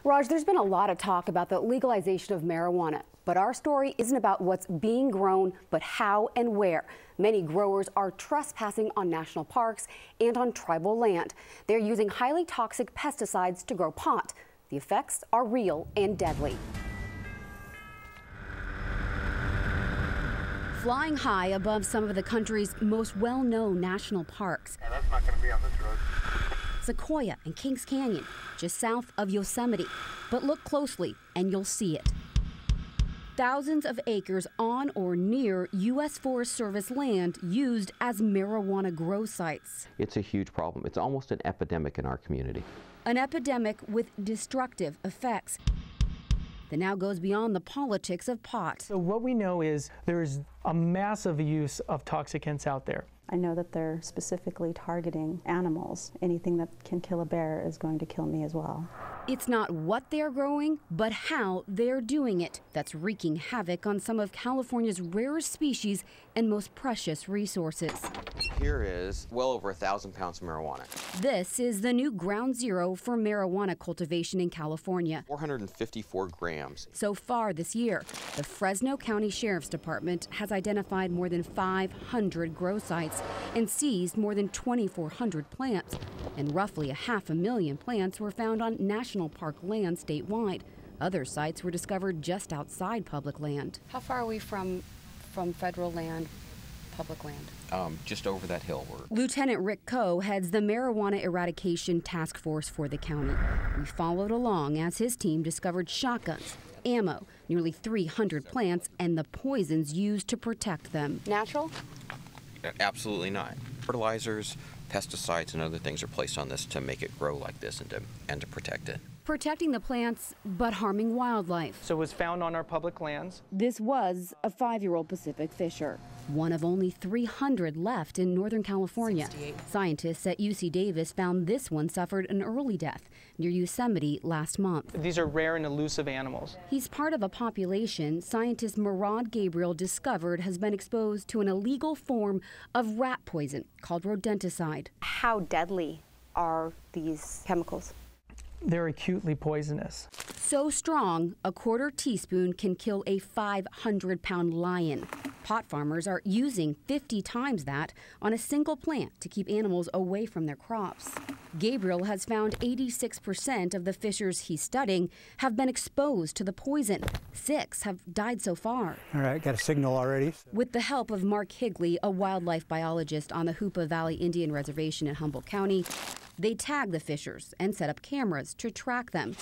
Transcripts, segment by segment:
Raj, there's been a lot of talk about the legalization of marijuana, but our story isn't about what's being grown, but how and where. Many growers are trespassing on national parks and on tribal land. They're using highly toxic pesticides to grow pot. The effects are real and deadly. Flying high above some of the country's most well-known national parks. That's not going to be on this road. Sequoia and Kings Canyon, just south of Yosemite. But look closely and you'll see it. Thousands of acres on or near U.S. Forest Service land used as marijuana grow sites. It's a huge problem. It's almost an epidemic in our community. An epidemic with destructive effects that now goes beyond the politics of pot. So what we know is there's a massive use of toxicants out there. I know that they're specifically targeting animals. Anything that can kill a bear is going to kill me as well. It's not what they're growing, but how they're doing it that's wreaking havoc on some of California's rarest species and most precious resources. Here is well over 1,000 pounds of marijuana. This is the new ground zero for marijuana cultivation in California. 454 grams. So far this year, the Fresno County Sheriff's Department has identified more than 500 grow sites and seized more than 2,400 plants. And roughly 500,000 plants were found on national park land statewide. Other sites were discovered just outside public land. How far are we from federal land, public land? Just over that hill. Lieutenant Rick Coe heads the Marijuana Eradication Task Force for the county. We followed along as his team discovered shotguns, ammo, nearly 300 plants, and the poisons used to protect them. Natural? Absolutely not. Fertilizers, pesticides, and other things are placed on this to make it grow like this and to protect it. Protecting the plants, but harming wildlife. So it was found on our public lands. This was a 5-year-old Pacific fisher, one of only 300 left in Northern California. 68. Scientists at UC Davis found this one suffered an early death near Yosemite last month. These are rare and elusive animals. He's part of a population scientist Murad Gabriel discovered has been exposed to an illegal form of rat poison called rodenticide. How deadly are these chemicals? They're acutely poisonous. So strong, a quarter teaspoon can kill a 500-pound lion. Pot farmers are using 50 times that on a single plant to keep animals away from their crops. Gabriel has found 86% of the fishers he's studying have been exposed to the poison. 6 have died so far. All right, got a signal already. With the help of Mark Higley, a wildlife biologist on the Hoopa Valley Indian Reservation in Humboldt County, they tag the fishers and set up cameras to track them.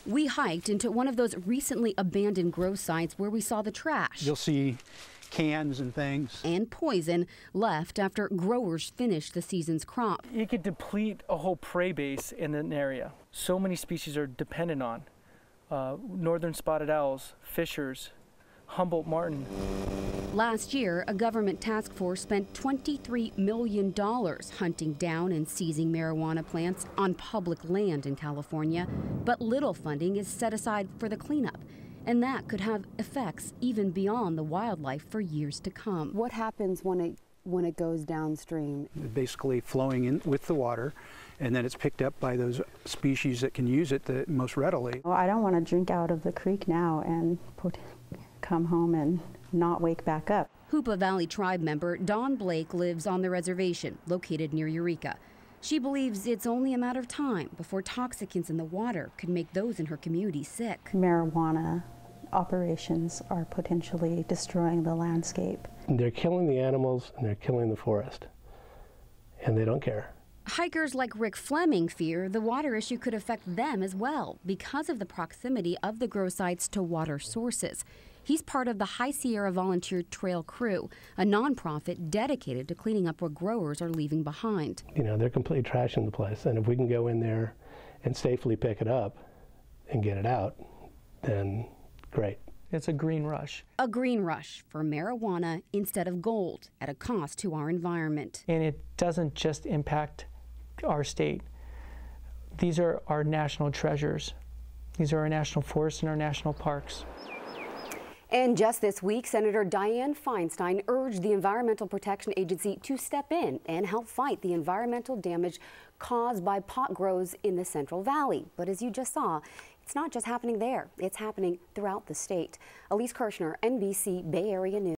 We hiked into one of those recently abandoned grow sites where we saw the trash. You'll see cans and things. And poison left after growers finished the season's crop. You could deplete a whole prey base in an area. So many species are dependent on. Northern spotted owls, fishers, Humboldt martin. Last year, a government task force spent $23 million hunting down and seizing marijuana plants on public land in California, but little funding is set aside for the cleanup, and that could have effects even beyond the wildlife for years to come. What happens when it goes downstream? Basically flowing in with the water, and then it's picked up by those species that can use it the most readily. Well, I don't want to drink out of the creek now and come home and not wake back up. Hoopa Valley Tribe member Dawn Blake lives on the reservation located near Eureka. She believes it's only a matter of time before toxicants in the water could make those in her community sick. Marijuana operations are potentially destroying the landscape. They're killing the animals and they're killing the forest, and they don't care. Hikers like Rick Fleming fear the water issue could affect them as well because of the proximity of the grow sites to water sources. He's part of the High Sierra Volunteer Trail Crew, a nonprofit dedicated to cleaning up what growers are leaving behind. You know, they're completely trashing the place, and if we can go in there and safely pick it up and get it out, then great. It's a green rush. A green rush for marijuana instead of gold at a cost to our environment. And it doesn't just impact our state. These are our national treasures. These are our national forests and our national parks. And just this week, Senator Dianne Feinstein urged the Environmental Protection Agency to step in and help fight the environmental damage caused by pot grows in the Central Valley. But as you just saw, it's not just happening there. It's happening throughout the state. Elise Kirshner, NBC Bay Area News.